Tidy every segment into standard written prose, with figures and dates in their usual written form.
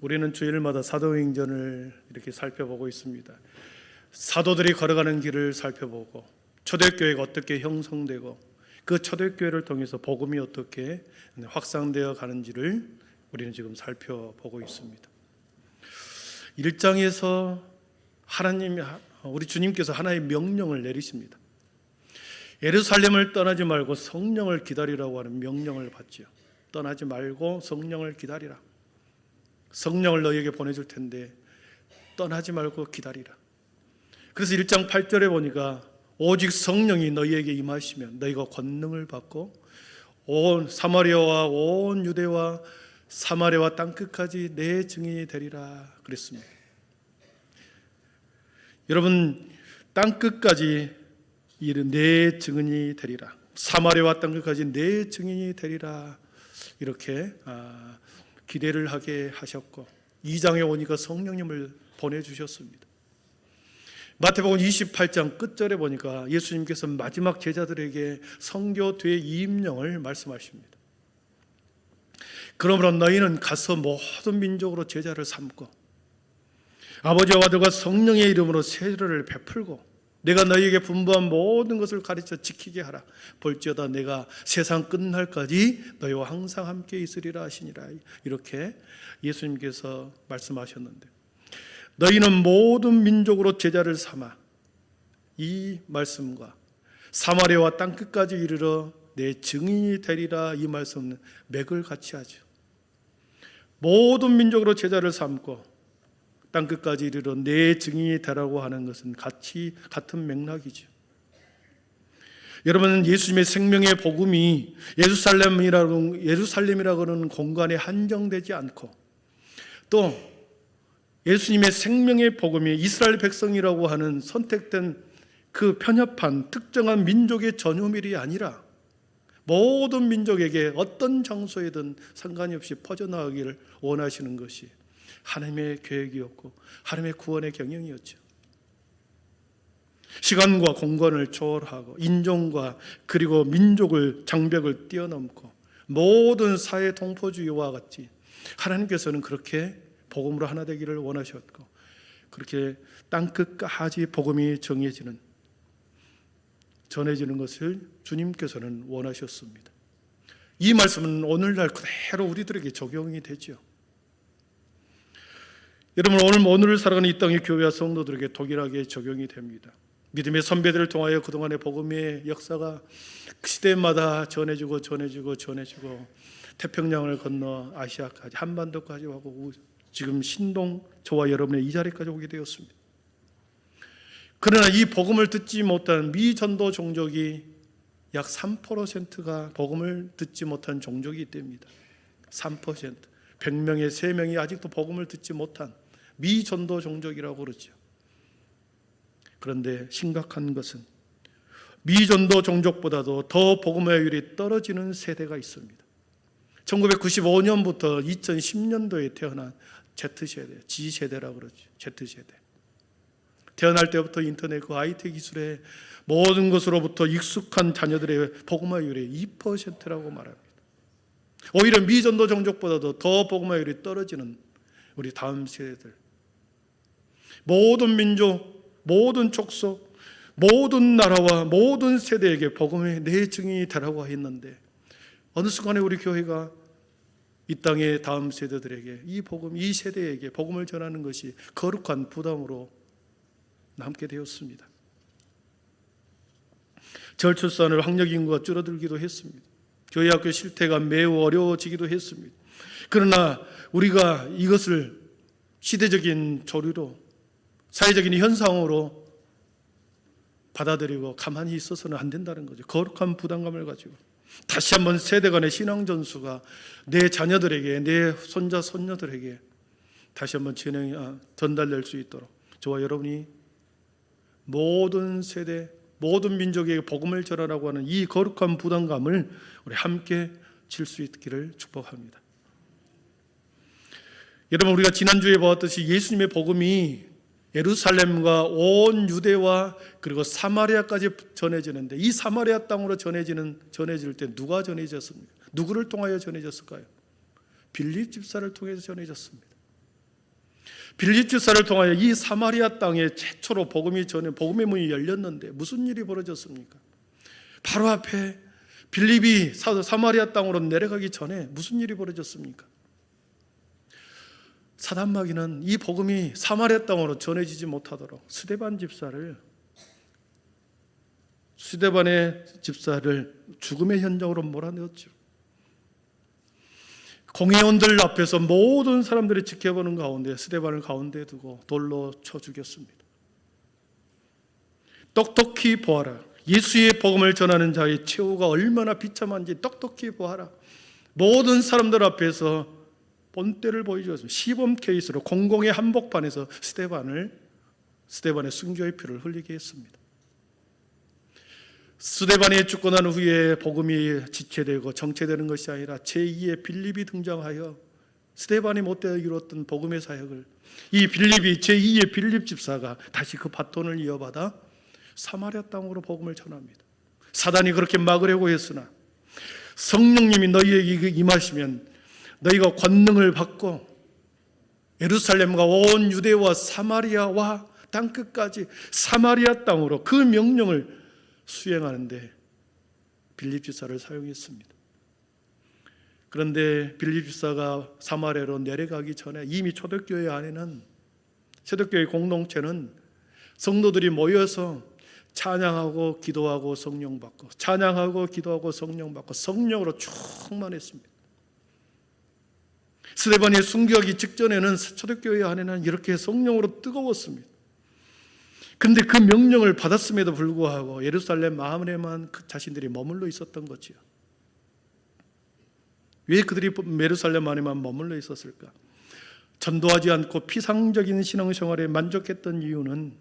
우리는 주일마다 사도행전을 이렇게 살펴보고 있습니다. 사도들이 걸어가는 길을 살펴보고 초대교회가 어떻게 형성되고 그 초대교회를 통해서 복음이 어떻게 확산되어 가는지를 우리는 지금 살펴보고 있습니다. 1장에서 우리 주님께서 하나의 명령을 내리십니다. 예루살렘을 떠나지 말고 성령을 기다리라고 하는 명령을 받죠. 떠나지 말고 성령을 기다리라. 성령을 너희에게 보내줄 텐데 떠나지 말고 기다리라. 그래서 1장 8절에 보니까 오직 성령이 너희에게 임하시면 너희가 권능을 받고 온 사마리아와 온 유대와 사마리아와 땅끝까지 내 증인이 되리라 그랬습니다. 여러분, 땅끝까지 내 증인이 되리라, 사마리아와 땅끝까지 내 증인이 되리라, 이렇게 기대를 하게 하셨고 2장에 오니까 성령님을 보내주셨습니다. 마태복음 28장 끝절에 보니까 예수님께서 마지막 제자들에게 성교 대이임령을 말씀하십니다. 그러므로 너희는 가서 모든 민족으로 제자를 삼고 아버지와 아들과 성령의 이름으로 세례를 베풀고 내가 너희에게 분부한 모든 것을 가르쳐 지키게 하라. 볼지어다 내가 세상 끝날까지 너희와 항상 함께 있으리라 하시니라. 이렇게 예수님께서 말씀하셨는데 너희는 모든 민족으로 제자를 삼아 이 말씀과 사마리아와 땅끝까지 이르러 내 증인이 되리라 이 말씀은 맥을 같이 하죠. 모든 민족으로 제자를 삼고 땅끝까지 이르러 내 증인이 되라고 하는 것은 같은 맥락이죠. 여러분, 예수님의 생명의 복음이 예루살렘이라고 하는 공간에 한정되지 않고 또 예수님의 생명의 복음이 이스라엘 백성이라고 하는 선택된 그 편협한 특정한 민족의 전유물이 아니라 모든 민족에게 어떤 장소에든 상관이 없이 퍼져나가기를 원하시는 것이 하나님의 계획이었고 하나님의 구원의 경영이었죠. 시간과 공간을 초월하고 인종과 그리고 민족을 장벽을 뛰어넘고 모든 사회 동포주의와 같이 하나님께서는 그렇게 복음으로 하나 되기를 원하셨고 그렇게 땅끝까지 복음이 전해지는 것을 주님께서는 원하셨습니다. 이 말씀은 오늘날 그대로 우리들에게 적용이 되죠. 여러분, 오늘을 살아가는 이 땅의 교회와 성도들에게 동일하게 적용이 됩니다. 믿음의 선배들을 통하여 그동안의 복음의 역사가 그 시대마다 전해지고 태평양을 건너 아시아까지 한반도까지 오고 지금 신동 저와 여러분의 이 자리까지 오게 되었습니다. 그러나 이 복음을 듣지 못한 미전도 종족이 약 3%가 복음을 듣지 못한 종족이 있답니다. 3%, 100명의 3명이 아직도 복음을 듣지 못한 미전도 종족이라고 그러죠. 그런데 심각한 것은 미전도 종족보다도 더 복음의 효율이 떨어지는 세대가 있습니다. 1995년부터 2010년도에 태어난 Z세대, G세대라고 그러죠. Z세대. 태어날 때부터 인터넷과 IT 기술의 모든 것으로부터 익숙한 자녀들의 복음의 효율이 2%라고 말합니다. 오히려 미전도 종족보다도 더 복음의 효율이 떨어지는 우리 다음 세대들, 모든 민족, 모든 족속, 모든 나라와 모든 세대에게 복음의 내 증인이 되라고 했는데 어느 순간에 우리 교회가 이 땅의 다음 세대들에게 이 세대에게 복음을 전하는 것이 거룩한 부담으로 남게 되었습니다. 저출산을 학력 인구가 줄어들기도 했습니다. 교회 학교 실태가 매우 어려워지기도 했습니다. 그러나 우리가 이것을 시대적인 조류로 사회적인 현상으로 받아들이고 가만히 있어서는 안 된다는 거죠. 거룩한 부담감을 가지고 다시 한번 세대 간의 신앙 전수가 내 자녀들에게, 내 손자 손녀들에게 다시 한번 전달될 수 있도록 저와 여러분이 모든 세대, 모든 민족에게 복음을 전하라고 하는 이 거룩한 부담감을 우리 함께 질 수 있기를 축복합니다. 여러분, 우리가 지난주에 보았듯이 예수님의 복음이 예루살렘과 온 유대와 그리고 사마리아까지 전해지는데 이 사마리아 땅으로 전해질 때 누가 전해졌습니까? 누구를 통하여 전해졌을까요? 빌립 집사를 통해서 전해졌습니다. 빌립 집사를 통하여 이 사마리아 땅에 최초로 복음의 문이 열렸는데 무슨 일이 벌어졌습니까? 바로 앞에 빌립이 사마리아 땅으로 내려가기 전에 무슨 일이 벌어졌습니까? 사단마귀는 이 복음이 사마리아 땅으로 전해지지 못하도록 스데반의 집사를 죽음의 현장으로 몰아내었죠. 공회원들 앞에서 모든 사람들이 지켜보는 가운데 스데반을 가운데 두고 돌로 쳐 죽였습니다. 똑똑히 보아라. 예수의 복음을 전하는 자의 최후가 얼마나 비참한지 똑똑히 보아라. 모든 사람들 앞에서 본때를 보여주었습니다. 시범 케이스로 공공의 한복판에서 스데반의 순교의 피를 흘리게 했습니다. 스데반이 죽고 난 후에 복음이 지체되고 정체되는 것이 아니라 제2의 빌립이 등장하여 스데반이 못되어 이루었던 복음의 사역을 이 빌립이 제2의 빌립 집사가 다시 그 바톤을 이어받아 사마리아 땅으로 복음을 전합니다. 사단이 그렇게 막으려고 했으나 성령님이 너희에게 임하시면 너희가 권능을 받고 예루살렘과 온 유대와 사마리아와 땅끝까지 사마리아 땅으로 그 명령을 수행하는데 빌립 집사를 사용했습니다. 그런데 빌립 집사가 사마리아로 내려가기 전에 이미 초대교회 안에는 초대교회 공동체는 성도들이 모여서 찬양하고 기도하고 성령 받고 찬양하고 기도하고 성령 받고 성령으로 충만했습니다. 스데반이 순교하기 직전에는 초대교회 안에는 이렇게 성령으로 뜨거웠습니다. 그런데 그 명령을 받았음에도 불구하고 예루살렘 마음에만 자신들이 머물러 있었던 거지요. 왜 그들이 예루살렘 안에만 머물러 있었을까? 전도하지 않고 피상적인 신앙생활에 만족했던 이유는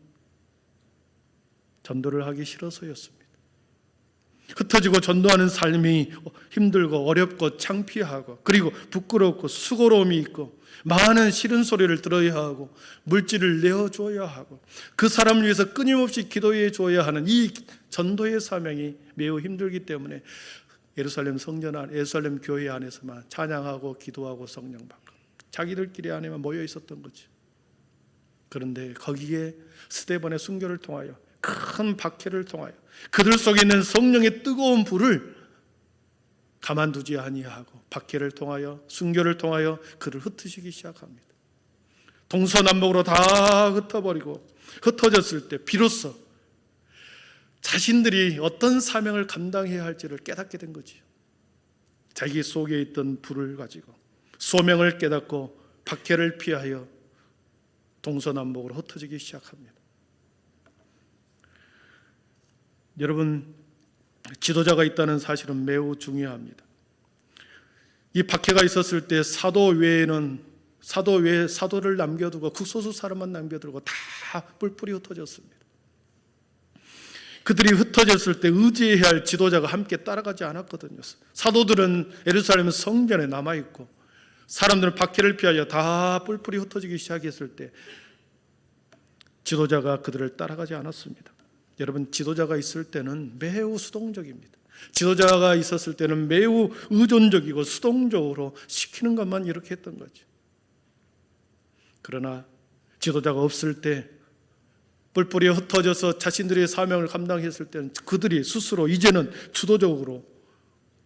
전도를 하기 싫어서였습니다. 흩어지고 전도하는 삶이 힘들고 어렵고 창피하고 그리고 부끄럽고 수고로움이 있고 많은 싫은 소리를 들어야 하고 물질을 내어줘야 하고 그 사람을 위해서 끊임없이 기도해 줘야 하는 이 전도의 사명이 매우 힘들기 때문에 예루살렘 교회 안에서만 찬양하고 기도하고 성령 받고 자기들끼리 안에만 모여 있었던 거죠. 그런데 거기에 스데반의 순교를 통하여 큰 박해를 통하여 그들 속에 있는 성령의 뜨거운 불을 가만두지 아니하고 박해를 통하여 순교를 통하여 그를 흩으시기 시작합니다. 동서남북으로 다 흩어졌을 때 비로소 자신들이 어떤 사명을 감당해야 할지를 깨닫게 된 거지요. 자기 속에 있던 불을 가지고 소명을 깨닫고 박해를 피하여 동서남북으로 흩어지기 시작합니다. 여러분, 지도자가 있다는 사실은 매우 중요합니다. 이 박해가 있었을 때 사도를 남겨두고 극소수 사람만 남겨두고 다 뿔뿔이 흩어졌습니다. 그들이 흩어졌을 때 의지해야 할 지도자가 함께 따라가지 않았거든요. 사도들은 예루살렘 성전에 남아있고 사람들은 박해를 피하여 다 뿔뿔이 흩어지기 시작했을 때 지도자가 그들을 따라가지 않았습니다. 여러분, 지도자가 있을 때는 매우 수동적입니다. 지도자가 있었을 때는 매우 의존적이고 수동적으로 시키는 것만 이렇게 했던 거죠. 그러나 지도자가 없을 때 뿔뿔이 흩어져서 자신들의 사명을 감당했을 때는 그들이 스스로 이제는 주도적으로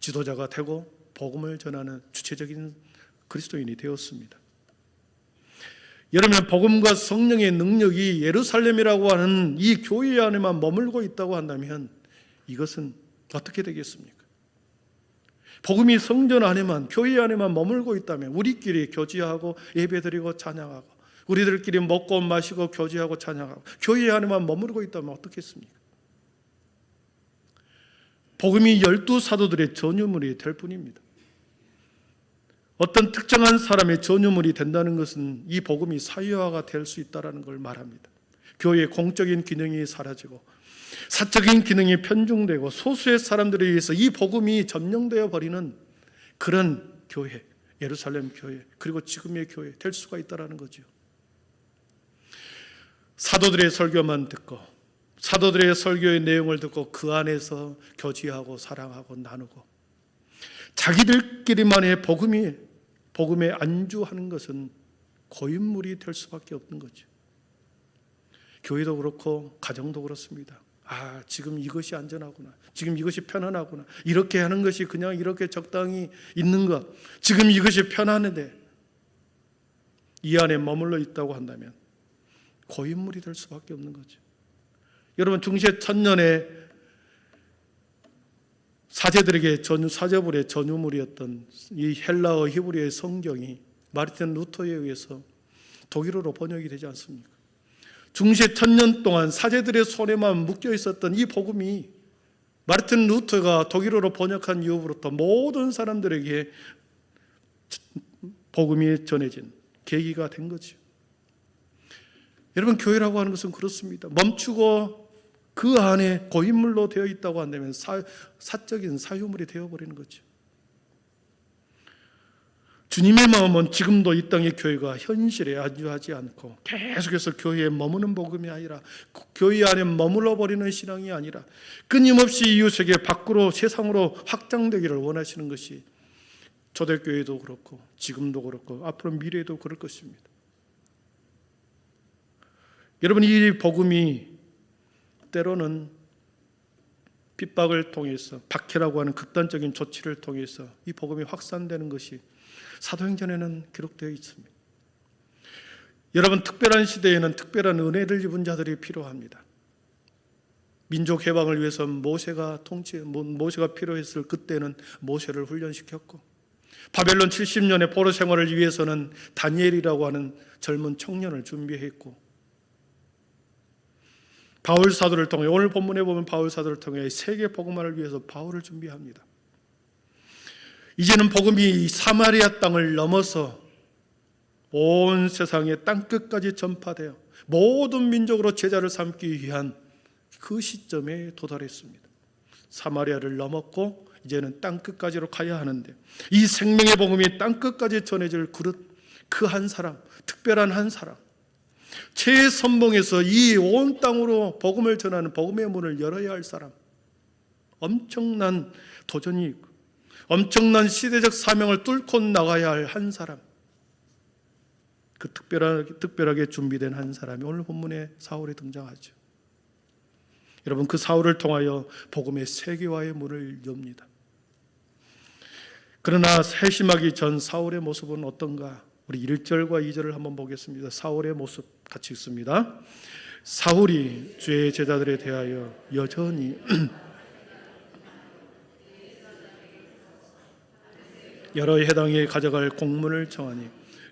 지도자가 되고 복음을 전하는 주체적인 그리스도인이 되었습니다. 여러분, 복음과 성령의 능력이 예루살렘이라고 하는 이 교회 안에만 머물고 있다고 한다면 이것은 어떻게 되겠습니까? 복음이 성전 안에만, 교회 안에만 머물고 있다면 우리끼리 교제하고 예배드리고 찬양하고 우리들끼리 먹고 마시고 교제하고 찬양하고 교회 안에만 머무르고 있다면 어떻겠습니까? 복음이 12사도들의 전유물이 될 뿐입니다. 어떤 특정한 사람의 전유물이 된다는 것은 이 복음이 사회화가 될 수 있다는 걸 말합니다. 교회의 공적인 기능이 사라지고 사적인 기능이 편중되고 소수의 사람들에 의해서 이 복음이 점령되어 버리는 그런 교회, 예루살렘 교회, 그리고 지금의 교회 될 수가 있다는 거죠. 사도들의 설교만 듣고 사도들의 설교의 내용을 듣고 그 안에서 교제하고 사랑하고 나누고 자기들끼리만의 복음에 안주하는 것은 고인물이 될 수밖에 없는 거죠. 교회도 그렇고 가정도 그렇습니다. 지금 이것이 안전하구나. 지금 이것이 편안하구나. 이렇게 하는 것이 그냥 이렇게 적당히 있는 것. 지금 이것이 편안한데 이 안에 머물러 있다고 한다면 고인물이 될 수밖에 없는 거죠. 여러분, 중세 천년에 사제들에게 사제불의 전유물이었던 이 헬라어 히브리어의 성경이 마르틴 루터에 의해서 독일어로 번역이 되지 않습니까? 중세 천년 동안 사제들의 손에만 묶여 있었던 이 복음이 마르틴 루터가 독일어로 번역한 이후부터 모든 사람들에게 복음이 전해진 계기가 된 거죠. 여러분, 교회라고 하는 것은 그렇습니다. 멈추고 그 안에 고인물로 되어 있다고 한다면 사적인 사유물이 되어버리는 거죠. 주님의 마음은 지금도 이 땅의 교회가 현실에 안주하지 않고 계속해서 교회에 머무는 복음이 아니라, 교회 안에 머물러 버리는 신앙이 아니라 끊임없이 이웃에게 밖으로 세상으로 확장되기를 원하시는 것이 초대교회도 그렇고 지금도 그렇고 앞으로 미래에도 그럴 것입니다. 여러분, 이 복음이 때로는 핍박을 통해서, 박해라고 하는 극단적인 조치를 통해서 이 복음이 확산되는 것이 사도행전에는 기록되어 있습니다. 여러분, 특별한 시대에는 특별한 은혜를 입은 자들이 필요합니다. 민족 해방을 위해서 모세가 필요했을 그때는 모세를 훈련시켰고, 바벨론 70년의 포로 생활을 위해서는 다니엘이라고 하는 젊은 청년을 준비했고, 바울 사도를 통해, 오늘 본문에 보면 바울 사도를 통해 세계 복음화를 위해서 바울을 준비합니다. 이제는 복음이 사마리아 땅을 넘어서 온 세상의 땅끝까지 전파되어 모든 민족으로 제자를 삼기 위한 그 시점에 도달했습니다. 사마리아를 넘었고 이제는 땅끝까지로 가야 하는데, 이 생명의 복음이 땅끝까지 전해질 그릇, 그 한 사람, 특별한 한 사람, 최선봉에서 이 온 땅으로 복음을 전하는 복음의 문을 열어야 할 사람, 엄청난 도전이 있고 엄청난 시대적 사명을 뚫고 나가야 할 한 사람, 그 특별하게 준비된 한 사람이 오늘 본문에 사울이 등장하죠. 여러분, 그 사울을 통하여 복음의 세계화의 문을 엽니다. 그러나 회심하기 전 사울의 모습은 어떤가? 우리 1절과 2절을 한번 보겠습니다. 사울의 모습 같이 읽습니다. 사울이 주의 제자들에 대하여 여전히 여러 해당에 가져갈 공문을 청하니,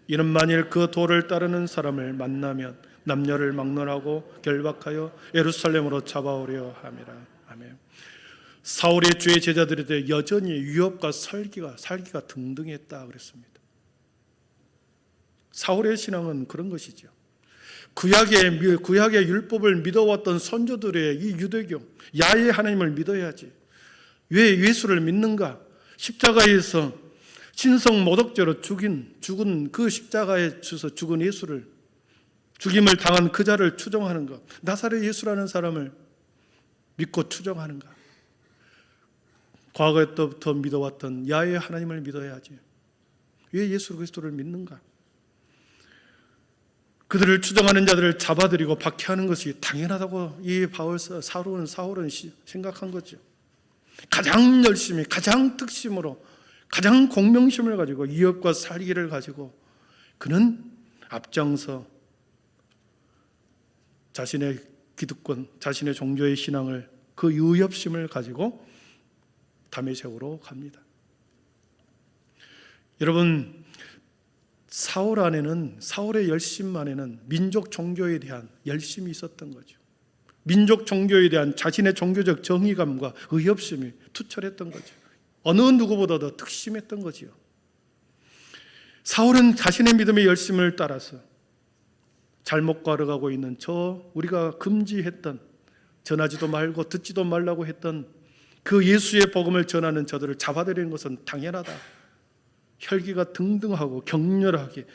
이는 만일 그 도를 따르는 사람을 만나면 남녀를 막론하고 결박하여 예루살렘으로 잡아오려 함이라. 아멘. 사울의 주의 제자들에 대해 여전히 위협과 살기가 등등했다 그랬습니다. 사울의 신앙은 그런 것이죠. 구약의 율법을 믿어왔던 선조들의 이 유대교, 야훼 하나님을 믿어야지. 왜 예수를 믿는가? 십자가에서 신성 모독죄로 죽은 그 십자가에 쳐서 죽은 예수를, 죽임을 당한 그 자를 추종하는가? 나사렛 예수라는 사람을 믿고 추종하는가? 과거에부터 믿어왔던 야훼 하나님을 믿어야지. 왜 예수 그리스도를 믿는가? 그들을 추종하는 자들을 잡아들이고 박해하는 것이 당연하다고 이 사울은 생각한 거죠. 가장 열심히, 가장 특심으로, 가장 공명심을 가지고, 위협과 살기를 가지고 그는 앞장서 자신의 기득권, 자신의 종교의 신앙을, 그 위협심을 가지고 다메섹으로 갑니다. 여러분, 사울의 열심 안에는 민족 종교에 대한 열심이 있었던 거죠. 민족 종교에 대한 자신의 종교적 정의감과 의협심이 투철했던 거죠. 어느 누구보다도 특심했던 거지요. 사울은 자신의 믿음의 열심을 따라서 잘못 걸어가고 있는 우리가 금지했던, 전하지도 말고 듣지도 말라고 했던 그 예수의 복음을 전하는 저들을 잡아들이는 것은 당연하다. 혈기가 등등하고 격렬하게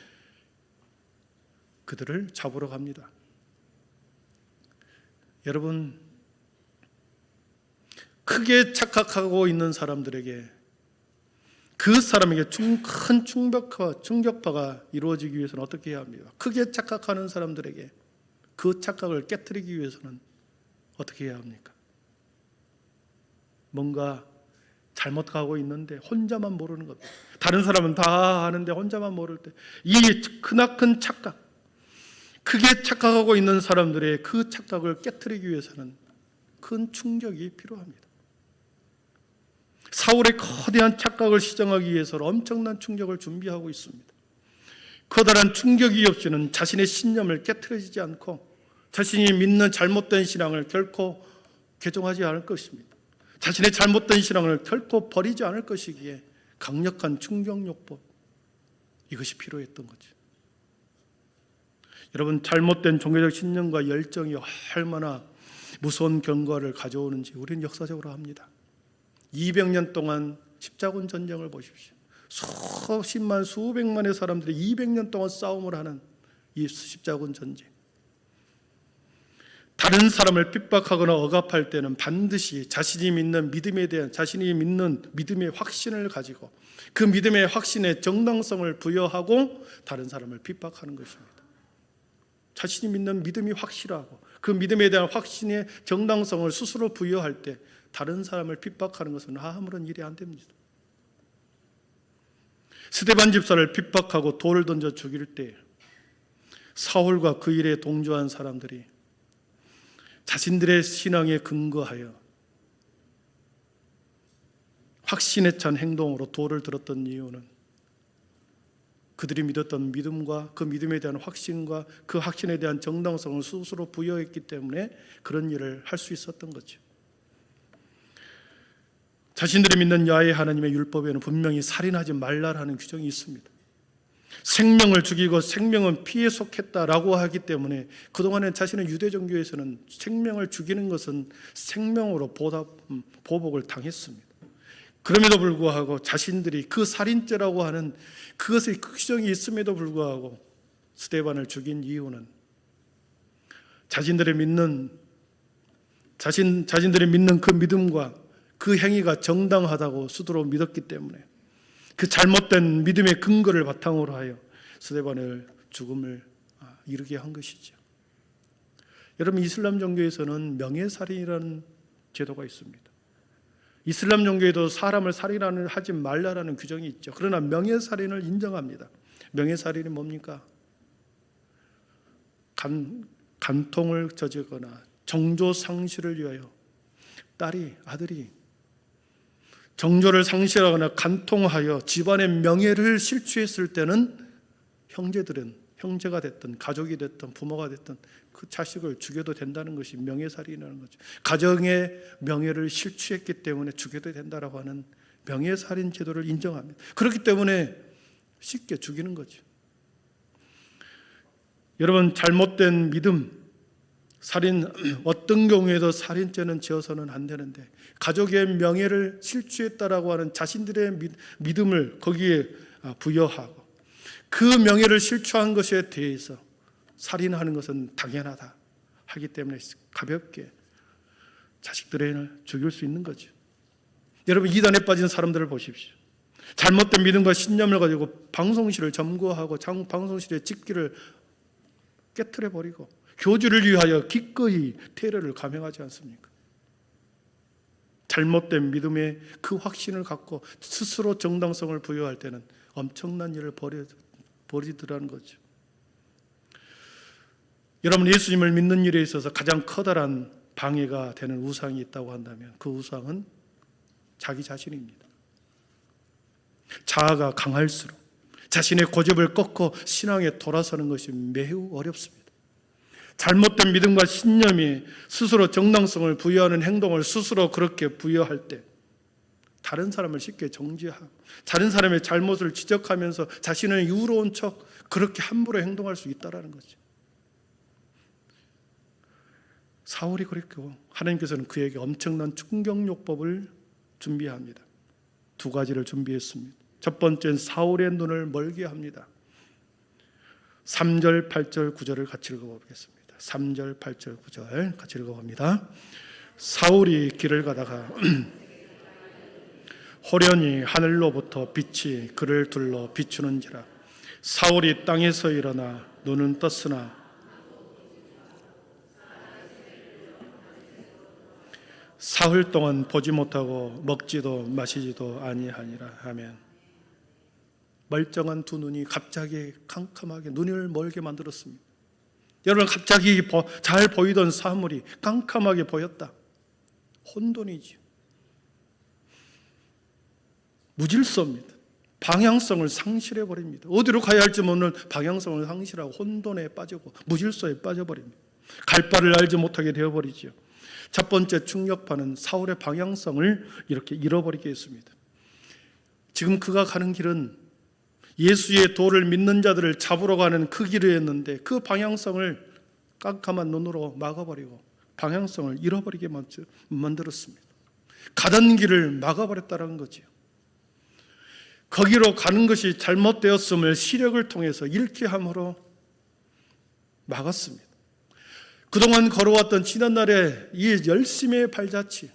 그들을 잡으러 갑니다. 여러분, 크게 착각하고 있는 사람들에게 그 사람에게 큰 충격파가 이루어지기 위해서는 어떻게 해야 합니까? 크게 착각하는 사람들에게 그 착각을 깨트리기 위해서는 어떻게 해야 합니까? 뭔가 잘못 가고 있는데 혼자만 모르는 겁니다. 다른 사람은 다 아는데 혼자만 모를 때 이 크나큰 착각, 크게 착각하고 있는 사람들의 그 착각을 깨트리기 위해서는 큰 충격이 필요합니다. 사울의 거대한 착각을 시정하기 위해서는 엄청난 충격을 준비하고 있습니다. 커다란 충격이 없이는 자신의 신념을 깨트려지지 않고 자신이 믿는 잘못된 신앙을 결코 개종하지 않을 것입니다. 자신의 잘못된 신앙을 결코 버리지 않을 것이기에 강력한 충격요법, 이것이 필요했던 거죠. 여러분, 잘못된 종교적 신념과 열정이 얼마나 무서운 결과를 가져오는지 우리는 역사적으로 압니다. 200년 동안 십자군 전쟁을 보십시오. 수십만 수백만의 사람들이 200년 동안 싸움을 하는 이 십자군 전쟁. 다른 사람을 핍박하거나 억압할 때는 반드시 자신이 믿는 믿음에 대한, 자신이 믿는 믿음의 확신을 가지고 그 믿음의 확신에 정당성을 부여하고 다른 사람을 핍박하는 것입니다. 자신이 믿는 믿음이 확실하고 그 믿음에 대한 확신의 정당성을 스스로 부여할 때 다른 사람을 핍박하는 것은 아무런 일이 안 됩니다. 스데반 집사를 핍박하고 돌을 던져 죽일 때 사울과 그 일에 동조한 사람들이 자신들의 신앙에 근거하여 확신에 찬 행동으로 돌을 들었던 이유는 그들이 믿었던 믿음과 그 믿음에 대한 확신과 그 확신에 대한 정당성을 스스로 부여했기 때문에 그런 일을 할 수 있었던 거죠. 자신들이 믿는 야훼 하나님의 율법에는 분명히 살인하지 말라라는 규정이 있습니다. 생명을 죽이고 생명은 피에 속했다라고 하기 때문에 그동안에 자신의 유대 종교에서는 생명을 죽이는 것은 생명으로 보복을 당했습니다. 그럼에도 불구하고 자신들이 그 살인죄라고 하는 그것의 규정이 있음에도 불구하고 스데반을 죽인 이유는 자신들이 믿는 그 믿음과 그 행위가 정당하다고 스스로 믿었기 때문에 그 잘못된 믿음의 근거를 바탕으로 하여 스데반의 죽음을 이르게 한 것이죠. 여러분, 이슬람 종교에서는 명예살인이라는 제도가 있습니다. 이슬람 종교에도 사람을 살인하지 말라라는 규정이 있죠. 그러나 명예살인을 인정합니다. 명예살인이 뭡니까? 간통을 저지르거나 정조 상실을 위하여 아들이 정조를 상실하거나 간통하여 집안의 명예를 실추했을 때는 형제가 됐든 가족이 됐든 부모가 됐든 그 자식을 죽여도 된다는 것이 명예살인이라는 거죠. 가정의 명예를 실추했기 때문에 죽여도 된다라고 하는 명예살인 제도를 인정합니다. 그렇기 때문에 쉽게 죽이는 거죠. 여러분, 잘못된 믿음, 살인, 어떤 경우에도 살인죄는 지어서는 안 되는데 가족의 명예를 실추했다라고 하는 자신들의 믿음을 거기에 부여하고 그 명예를 실추한 것에 대해서 살인하는 것은 당연하다 하기 때문에 가볍게 자식들을 죽일 수 있는 거죠. 여러분, 이단에 빠진 사람들을 보십시오. 잘못된 믿음과 신념을 가지고 방송실을 점거하고 방송실의 직기를 깨트려버리고 교주를 위하여 기꺼이 테러를 감행하지 않습니까? 잘못된 믿음의 그 확신을 갖고 스스로 정당성을 부여할 때는 엄청난 일을 벌이더라는 거죠. 여러분, 예수님을 믿는 일에 있어서 가장 커다란 방해가 되는 우상이 있다고 한다면 그 우상은 자기 자신입니다. 자아가 강할수록 자신의 고집을 꺾고 신앙에 돌아서는 것이 매우 어렵습니다. 잘못된 믿음과 신념이 스스로 정당성을 부여하는 행동을 스스로 그렇게 부여할 때 다른 사람을 쉽게 정죄하고 다른 사람의 잘못을 지적하면서 자신은 유로운 척 그렇게 함부로 행동할 수 있다는 거죠. 사울이 그랬고 하나님께서는 그에게 엄청난 충격요법을 준비합니다. 두 가지를 준비했습니다. 첫 번째는 사울의 눈을 멀게 합니다. 3절, 8절, 9절을 같이 읽어보겠습니다. 3절, 8절, 9절 같이 읽어봅니다. 사울이 길을 가다가 호련히 하늘로부터 빛이 그를 둘러 비추는지라. 사울이 땅에서 일어나 눈은 떴으나 사흘 동안 보지 못하고 먹지도 마시지도 아니하니라. 아멘. 멀쩡한 두 눈이 갑자기 캄캄하게 눈을 멀게 만들었습니다. 여러분, 갑자기 잘 보이던 사물이 깜깜하게 보였다. 혼돈이지요. 무질서입니다. 방향성을 상실해 버립니다. 어디로 가야 할지 모르는 방향성을 상실하고 혼돈에 빠지고 무질서에 빠져버립니다. 갈 바를 알지 못하게 되어버리지요. 첫 번째 충격파는 사울의 방향성을 이렇게 잃어버리게 했습니다. 지금 그가 가는 길은 예수의 도를 믿는 자들을 잡으러 가는 그 길이었는데 그 방향성을 깜깜한 눈으로 막아버리고 방향성을 잃어버리게 만들었습니다. 가던 길을 막아버렸다는 거지요. 거기로 가는 것이 잘못되었음을 시력을 통해서 잃게 함으로 막았습니다. 그동안 걸어왔던 지난날의 이 열심의 발자취,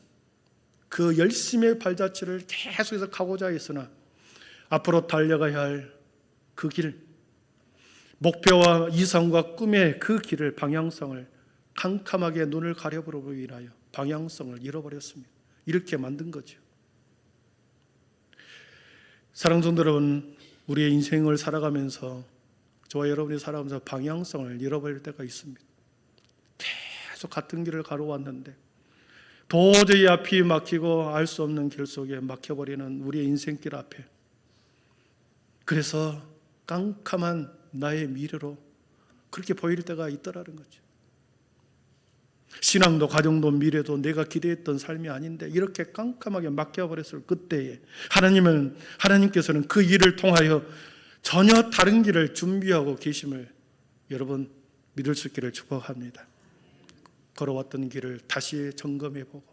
그 열심의 발자취를 계속해서 가고자 했으나 앞으로 달려가야 할 그 길, 목표와 이상과 꿈의 그 길을 방향성을 캄캄하게 눈을 가려버리고 인하여 방향성을 잃어버렸습니다. 이렇게 만든 거죠. 사랑하는 성도 여러분, 우리의 인생을 살아가면서 저와 여러분이 살아가면서 방향성을 잃어버릴 때가 있습니다. 계속 같은 길을 가로왔는데 도저히 앞이 막히고 알 수 없는 길 속에 막혀버리는 우리의 인생길 앞에, 그래서 깜깜한 나의 미래로 그렇게 보일 때가 있더라는 거죠. 신앙도 가정도 미래도 내가 기대했던 삶이 아닌데 이렇게 깜깜하게 막혀버렸을 그때에 하나님께서는 그 일을 통하여 전혀 다른 길을 준비하고 계심을 여러분 믿을 수 있기를 축복합니다. 걸어왔던 길을 다시 점검해보고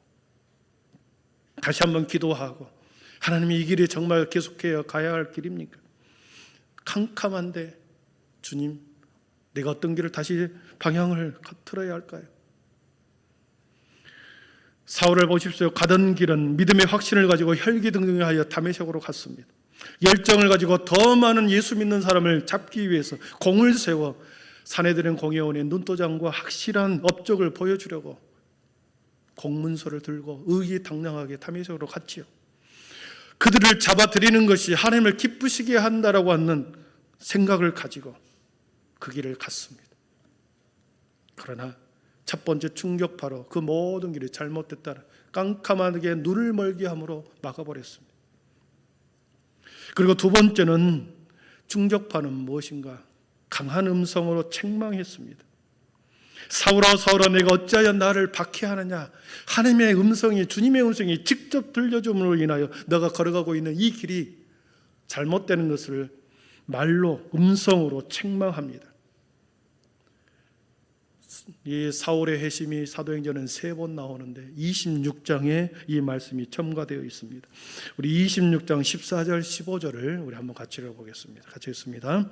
다시 한번 기도하고, 하나님이 이 길이 정말 계속해야 가야 할 길입니까? 캄캄한데 주님, 내가 어떤 길을 다시 방향을 틀어야 할까요? 사울을 보십시오. 가던 길은 믿음의 확신을 가지고 혈기등등하여 다메섹으로 갔습니다. 열정을 가지고 더 많은 예수 믿는 사람을 잡기 위해서 공을 세워 사내들은 공회원의 눈도장과 확실한 업적을 보여주려고 공문서를 들고 의기당당하게 다메섹으로 갔지요. 그들을 잡아들이는 것이 하나님을 기쁘시게 한다라고 하는 생각을 가지고 그 길을 갔습니다. 그러나 첫 번째 충격파로 그 모든 길이 잘못됐다, 깜깜하게 눈을 멀게 함으로 막아버렸습니다. 그리고 두 번째는 충격파는 무엇인가? 강한 음성으로 책망했습니다. 사울아 사울아 내가 어찌하여 나를 박해하느냐. 하나님의 음성이, 주님의 음성이 직접 들려줌으로 인하여 너가 걸어가고 있는 이 길이 잘못되는 것을 말로 음성으로 책망합니다. 이 사울의 회심이 사도행전은 3번 나오는데 26장에 이 말씀이 첨가되어 있습니다. 우리 26장 14절 15절을 우리 한번 같이 읽어보겠습니다. 같이 읽습니다.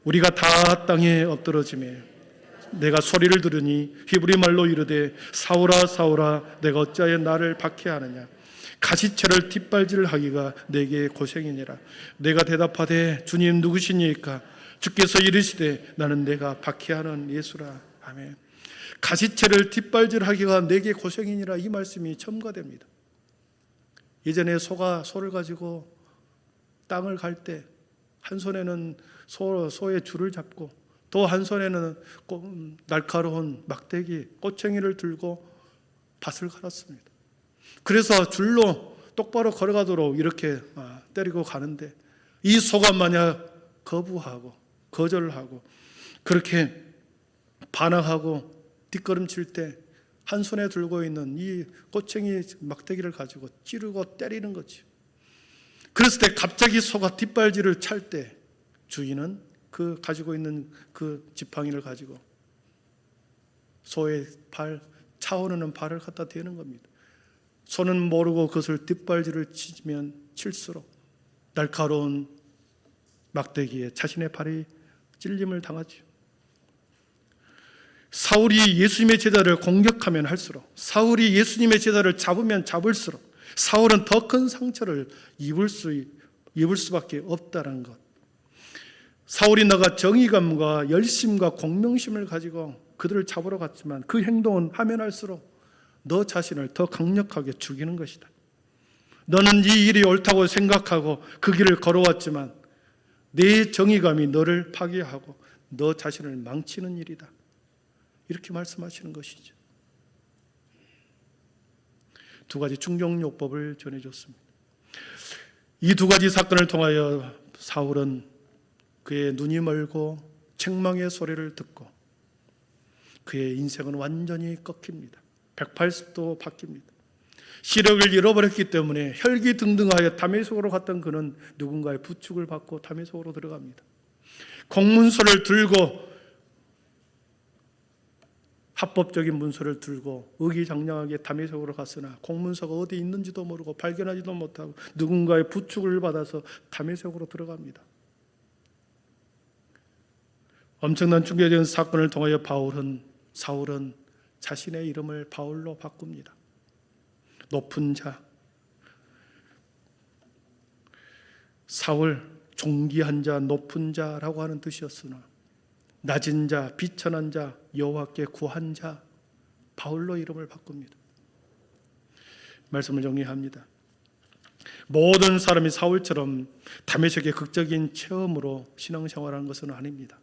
우리가 다 땅에 엎드러지매 내가 소리를 들으니 히브리 말로 이르되 사울아 사울아 내가 어찌하여 나를 박해하느냐. 가시채를 뒷발질하기가 내게 고생이니라. 내가 대답하되 주님 누구시니까? 주께서 이르시되 나는 내가 박해하는 예수라. 아멘. 가시채를 뒷발질하기가 내게 고생이니라, 이 말씀이 첨가됩니다. 예전에 소를 가지고 땅을 갈 때 한 손에는 소의 줄을 잡고 또 한 손에는 날카로운 막대기, 꼬챙이를 들고 밭을 갈았습니다. 그래서 줄로 똑바로 걸어가도록 이렇게 때리고 가는데, 이 소가 만약 거부하고 거절하고 그렇게 반항하고 뒷걸음칠 때 한 손에 들고 있는 이 꼬챙이 막대기를 가지고 찌르고 때리는 거지. 그랬을 때 갑자기 소가 뒷발질을 찰 때 주인은 그 가지고 있는 그 지팡이를 가지고 소의 차오르는 발을 갖다 대는 겁니다. 소는 모르고 그것을 뒷발질을 치면 칠수록 날카로운 막대기에 자신의 발이 찔림을 당하죠. 사울이 예수님의 제자를 공격하면 할수록, 사울이 예수님의 제자를 잡으면 잡을수록 사울은 더 큰 상처를 입을 수밖에 없다는 것. 사울이 너가 정의감과 열심과 공명심을 가지고 그들을 잡으러 갔지만 그 행동은 하면 할수록 너 자신을 더 강력하게 죽이는 것이다. 너는 이 일이 옳다고 생각하고 그 길을 걸어왔지만 내 정의감이 너를 파괴하고 너 자신을 망치는 일이다. 이렇게 말씀하시는 것이죠. 두 가지 충격요법을 전해줬습니다. 이 두 가지 사건을 통하여 사울은 그의 눈이 멀고 책망의 소리를 듣고 그의 인생은 완전히 꺾입니다. 180도 바뀝니다. 시력을 잃어버렸기 때문에 혈기등등하여 다메섹으로 갔던 그는 누군가의 부축을 받고 다메섹으로 들어갑니다. 공문서를 들고 합법적인 문서를 들고 의기장량하게 다메섹으로 갔으나 공문서가 어디 있는지도 모르고 발견하지도 못하고 누군가의 부축을 받아서 다메섹으로 들어갑니다. 엄청난 충격적인 사건을 통하여 사울은 자신의 이름을 바울로 바꿉니다. 높은 자, 사울, 존귀한 자, 높은 자라고 하는 뜻이었으나 낮은 자, 비천한 자, 여호와께 구한 자, 바울로 이름을 바꿉니다. 말씀을 정리합니다. 모든 사람이 사울처럼 다메섹의 극적인 체험으로 신앙생활하는 것은 아닙니다.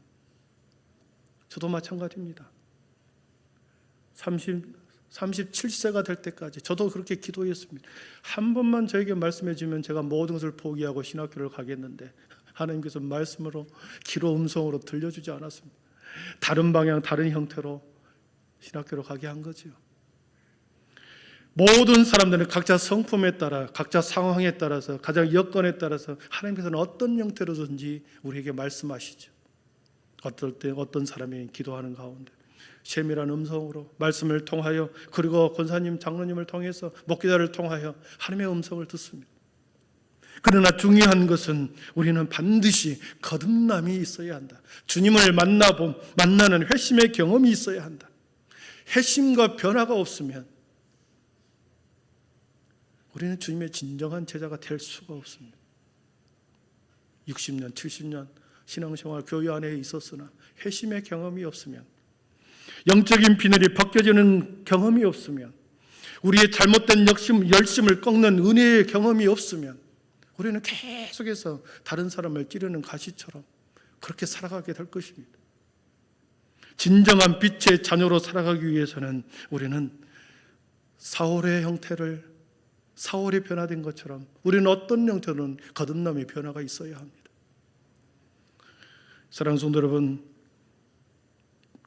저도 마찬가지입니다. 37세가 될 때까지 저도 그렇게 기도했습니다. 한 번만 저에게 말씀해 주면 제가 모든 것을 포기하고 신학교를 가겠는데 하나님께서 말씀으로 기로 음성으로 들려주지 않았습니다. 다른 방향, 다른 형태로 신학교로 가게 한 거죠. 모든 사람들은 각자 성품에 따라, 각자 상황에 따라서, 가장 여건에 따라서 하나님께서는 어떤 형태로든지 우리에게 말씀하시죠. 어떨 때 어떤 사람이 기도하는 가운데 세밀한 음성으로 말씀을 통하여, 그리고 권사님, 장로님을 통해서, 목회자를 통하여 하나님의 음성을 듣습니다. 그러나 중요한 것은 우리는 반드시 거듭남이 있어야 한다. 주님을 만나는 회심의 경험이 있어야 한다. 회심과 변화가 없으면 우리는 주님의 진정한 제자가 될 수가 없습니다. 60년, 70년 신앙생활 교회 안에 있었으나 회심의 경험이 없으면, 영적인 비늘이 벗겨지는 경험이 없으면, 우리의 잘못된 열심을 꺾는 은혜의 경험이 없으면 우리는 계속해서 다른 사람을 찌르는 가시처럼 그렇게 살아가게 될 것입니다. 진정한 빛의 자녀로 살아가기 위해서는 우리는 사울의 형태를, 사울이 변화된 것처럼 우리는 어떤 형태로는 거듭남의 변화가 있어야 합니다. 사랑하는 성도 여러분,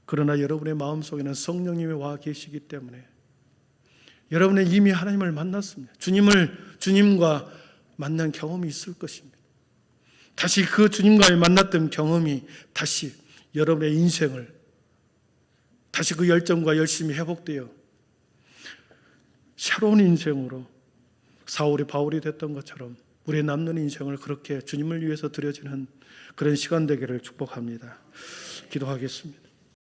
그러나 여러분의 마음속에는 성령님이 와 계시기 때문에 여러분은 이미 하나님을 만났습니다. 주님과 만난 경험이 있을 것입니다. 다시 그 주님과의 만났던 경험이 다시 여러분의 인생을, 다시 그 열정과 열심이 회복되어 새로운 인생으로 사울이 바울이 됐던 것처럼 우리의 남는 인생을 그렇게 주님을 위해서 드려지는 그런 시간 되기를 축복합니다. 기도하겠습니다.